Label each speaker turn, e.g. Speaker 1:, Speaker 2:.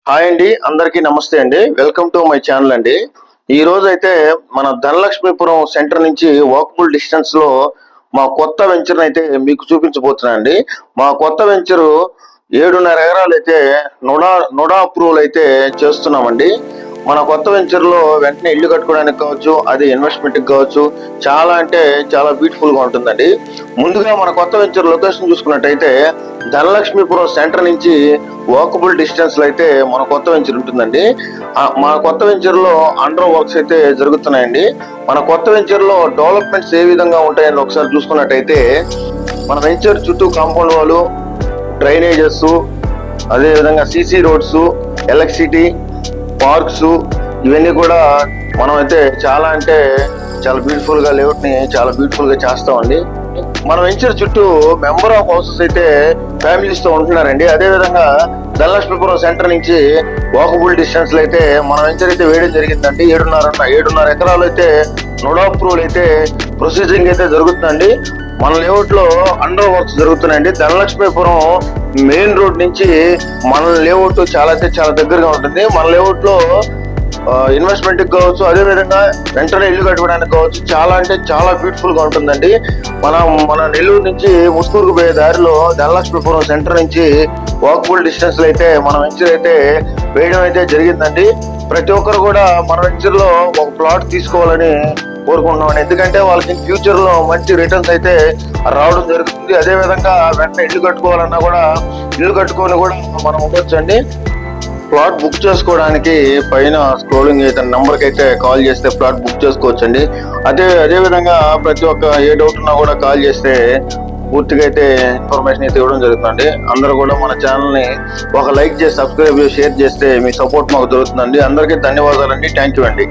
Speaker 1: Hi అండి, అందరికీ నమస్తే అండి. వెల్కమ్ టు మై ఛానల్ అండి. ఈ రోజు అయితే మన ధనలక్ష్మీపురం సెంటర్ నుంచి వాకబుల్ డిస్టెన్స్ లో మా కొత్త వెంచర్ అయితే మీకు చూపించబోతున్నా అండి. మా కొత్త వెంచరు 7.5 ఎకరాలు అయితే నుడా అప్రూవల్ అయితే చేస్తున్నామండి. మన కొత్త వెంచర్ లో వెంటనే ఇల్లు కట్టుకోవడానికి కావచ్చు, అది ఇన్వెస్ట్మెంట్ కావచ్చు, చాలా అంటే చాలా బ్యూటిఫుల్ గా ఉంటుందండి. ముందుగా మన కొత్త వెంచర్ లొకేషన్ చూసుకున్నట్టయితే ధనలక్ష్మీపురం సెంటర్ నుంచి వాకబుల్ డిస్టెన్స్ లో అయితే మన కొత్త వెంచర్ ఉంటుందండి. మన కొత్త వెంచర్ లో అండర్ వర్క్స్ అయితే జరుగుతున్నాయండి. మన కొత్త వెంచర్ లో డెవలప్మెంట్స్ ఏ విధంగా ఉంటాయని ఒకసారి చూసుకున్నట్టయితే మన వెంచర్ చుట్టూ కాంపౌండ్ వాళ్ళు, డ్రైనేజెస్, అదే విధంగా సిసి రోడ్స్, ఎలక్ట్రిసిటీ, పార్క్స్, ఇవన్నీ కూడా మనం అయితే చాలా అంటే చాలా బ్యూటిఫుల్ గా లేఅవుట్ ని చాలా బ్యూటిఫుల్ గా చేస్తామండి. మన వెంచర్ చుట్టూ మెంబర్ ఆఫ్ హౌసెస్ అయితే ఫ్యామిలీస్ తో ఉంటున్నారండి. అదే విధంగా ధనలక్ష్మీపురం సెంటర్ నుంచి వాకబుల్ డిస్టెన్స్ లో అయితే మన వెంచర్ అయితే వేయడం జరిగిందండి. 7.5 ఎకరాలు అయితే నుడా అప్రూవల్ అయితే ప్రొసీజింగ్ అయితే జరుగుతుందండి. మన లేఅవుట్ లో అండర్ వర్క్స్ జరుగుతున్నాయండి. ధనలక్ష్మీపురం మెయిన్ రోడ్ నుంచి మన లేఅవుట్ చాలా అయితే చాలా దగ్గరగా ఉంటుంది. మన లేఅవుట్ లో ఇన్వెస్ట్మెంట్ కావచ్చు, అదే విధంగా వెంటనే ఇల్లు కట్టుకోవడానికి కావచ్చు, చాలా అంటే చాలా బ్యూటిఫుల్ గా ఉంటుందండి. మన నెల్లూరు నుంచి ముస్కూరుకు పోయే దారిలో ధనలక్ష్మీపురం సెంటర్ నుంచి వాకబుల్ డిస్టెన్స్ లో అయితే మన వెంచర్ అయితే వేయడం అయితే జరిగిందండి. ప్రతి ఒక్కరు కూడా మన వెంచర్ లో ఒక ప్లాట్ తీసుకోవాలని కోరుకుంటున్నాం. ఎందుకంటే వాళ్ళకి ఫ్యూచర్ లో మంచి రిటర్న్స్ అయితే రావడం జరుగుతుంది. అదే విధంగా వెంటనే ఇల్లు కట్టుకోవాలన్నా కూడా ఇల్లు కట్టుకొని కూడా మనం ఉండొచ్చు అండి. ప్లాట్ బుక్ చేసుకోవడానికి పైన స్క్రోలింగ్ అయితే నంబర్ కి అయితే కాల్ చేస్తే ప్లాట్ బుక్ చేసుకోవచ్చండి. అదే విధంగా ప్రతి ఒక్క ఏ డౌట్ ఉన్నా కూడా కాల్ చేస్తే పూర్తిగా అయితే ఇన్ఫర్మేషన్ అయితే ఇవ్వడం జరుగుతుందండి. అందరూ కూడా మన ఛానల్ ని ఒక లైక్ చేసి, సబ్స్క్రైబ్ చేసి, షేర్ చేస్తే మీ సపోర్ట్ మాకు దొరుకుతుందండి. అందరికీ ధన్యవాదాలండి. థ్యాంక్ యూ అండి.